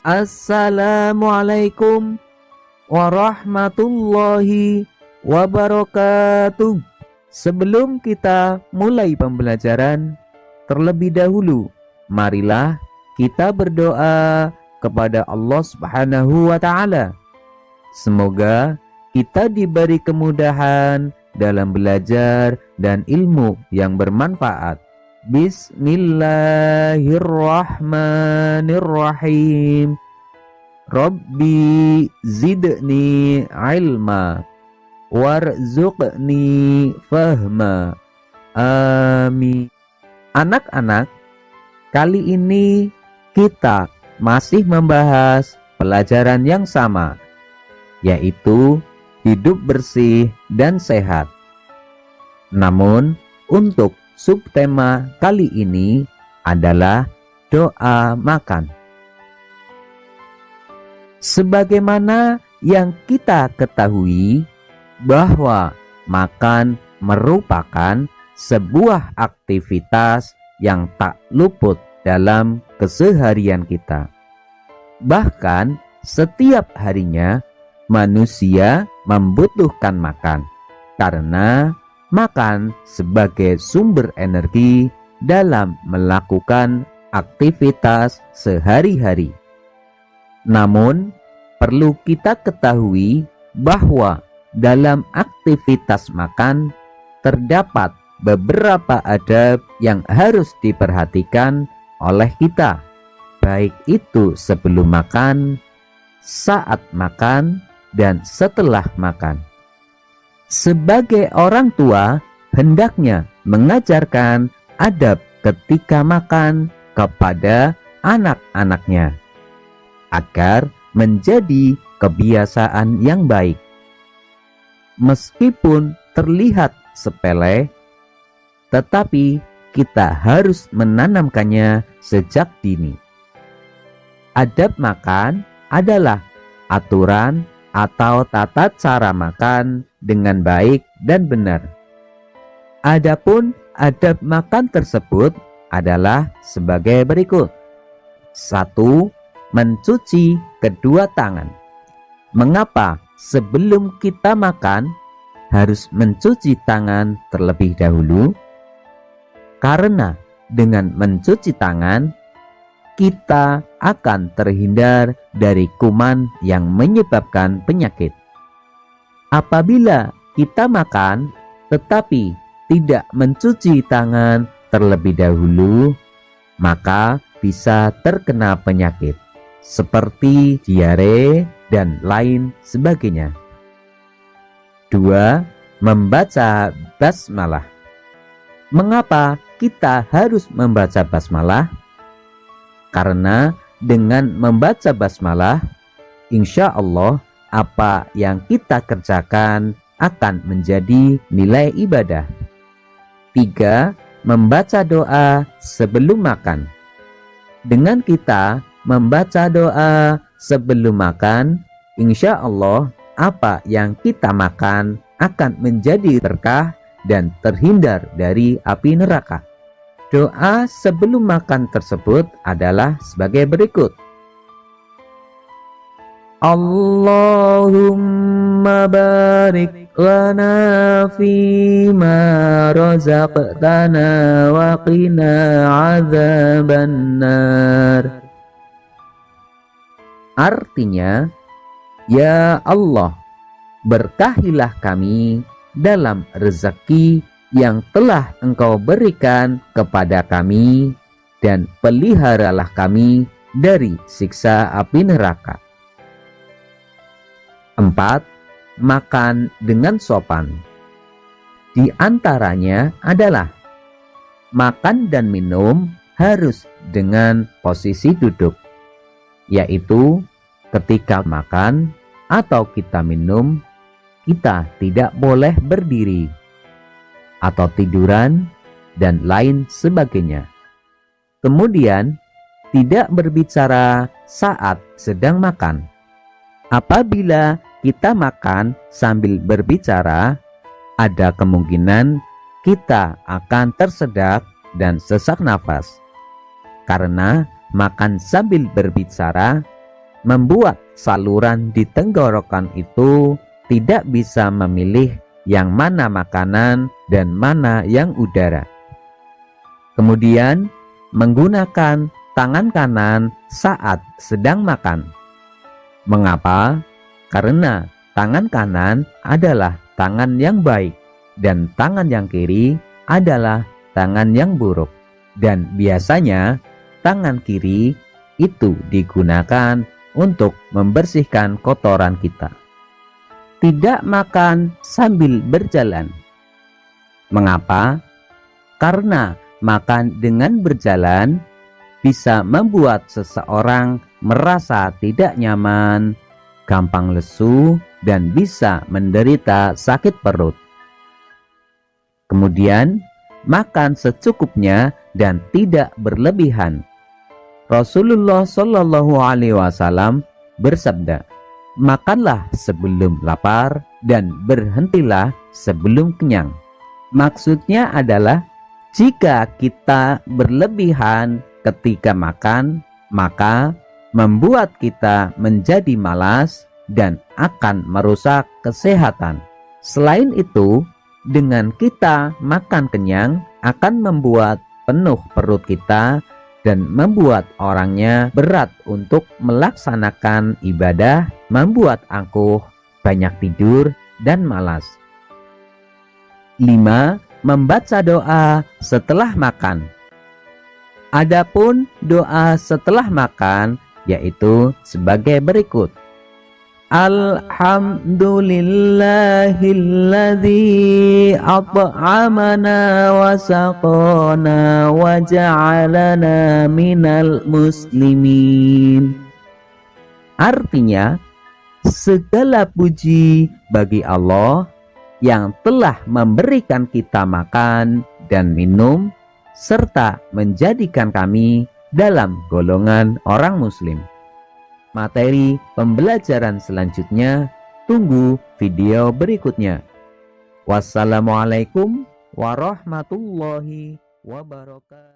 Assalamualaikum warahmatullahi wabarakatuh. Sebelum kita mulai pembelajaran, terlebih dahulu marilah kita berdoa kepada Allah Subhanahu wa taala. Semoga kita diberi kemudahan dalam belajar dan ilmu yang bermanfaat. Bismillahirrahmanirrahim. Rabbi zidni ilma warzuqni fahma. Amin. Anak-anak, kali ini kita masih membahas pelajaran yang sama, yaitu hidup bersih dan sehat. Namun, untuk subtema kali ini adalah doa makan. Sebagaimana yang kita ketahui bahwa makan merupakan sebuah aktivitas yang tak luput dalam keseharian kita. Bahkan setiap harinya manusia membutuhkan makan karena makan sebagai sumber energi dalam melakukan aktivitas sehari-hari. Namun, perlu kita ketahui bahwa dalam aktivitas makan terdapat beberapa adab yang harus diperhatikan oleh kita, baik itu sebelum makan, saat makan, dan setelah makan. Sebagai orang tua, hendaknya mengajarkan adab ketika makan kepada anak-anaknya agar menjadi kebiasaan yang baik. Meskipun terlihat sepele, tetapi kita harus menanamkannya sejak dini. Adab makan adalah aturan atau tata cara makan dengan baik dan benar. Adapun adab makan tersebut adalah sebagai berikut. 1. Mencuci kedua tangan. Mengapa sebelum kita makan harus mencuci tangan terlebih dahulu? Karena dengan mencuci tangan kita akan terhindar dari kuman yang menyebabkan penyakit. Apabila kita makan tetapi tidak mencuci tangan terlebih dahulu, maka bisa terkena penyakit seperti diare dan lain sebagainya. 2. Membaca basmalah. Mengapa kita harus membaca basmalah? Karena dengan membaca basmalah, insya Allah apa yang kita kerjakan akan menjadi nilai ibadah. 3. Membaca doa sebelum makan. Dengan kita membaca doa sebelum makan, insya Allah apa yang kita makan akan menjadi berkah dan terhindar dari api neraka. Doa sebelum makan tersebut adalah sebagai berikut. Allahumma barik lana fima razaqtana wa qina azabannar. Artinya, ya Allah, berkahilah kami dalam rezeki yang telah Engkau berikan kepada kami dan peliharalah kami dari siksa api neraka. 4. Makan dengan sopan. Di antaranya adalah makan dan minum harus dengan posisi duduk, yaitu ketika makan atau kita minum, kita tidak boleh berdiri atau tiduran dan lain sebagainya. Kemudian, tidak berbicara saat sedang makan. Apabila kita makan sambil berbicara, ada kemungkinan kita akan tersedak dan sesak nafas. Karena makan sambil berbicara membuat saluran di tenggorokan itu tidak bisa memilih yang mana makanan dan mana yang udara. Kemudian menggunakan tangan kanan saat sedang makan. Mengapa? Karena tangan kanan adalah tangan yang baik dan tangan yang kiri adalah tangan yang buruk. Dan biasanya tangan kiri itu digunakan untuk membersihkan kotoran kita. Tidak makan sambil berjalan. Mengapa? Karena makan dengan berjalan bisa membuat seseorang merasa tidak nyaman, gampang lesu, dan bisa menderita sakit perut. Kemudian, makan secukupnya dan tidak berlebihan. Rasulullah Shallallahu Alaihi Wasallam bersabda, makanlah sebelum lapar dan berhentilah sebelum kenyang. Maksudnya adalah jika kita berlebihan ketika makan, maka membuat kita menjadi malas dan akan merusak kesehatan. Selain itu, dengan kita makan kenyang akan membuat penuh perut kita dan membuat orangnya berat untuk melaksanakan ibadah, membuat angkuh, banyak tidur, dan malas. 5. Membaca doa setelah makan. Adapun doa setelah makan yaitu sebagai berikut. Alhamdulillahilladzi at'amana wa saqana wa ja'alana minal muslimin. Artinya, segala puji bagi Allah yang telah memberikan kita makan dan minum serta menjadikan kami dalam golongan orang muslim. Materi pembelajaran selanjutnya tunggu video berikutnya. Wassalamualaikum warahmatullahi wabarakatuh.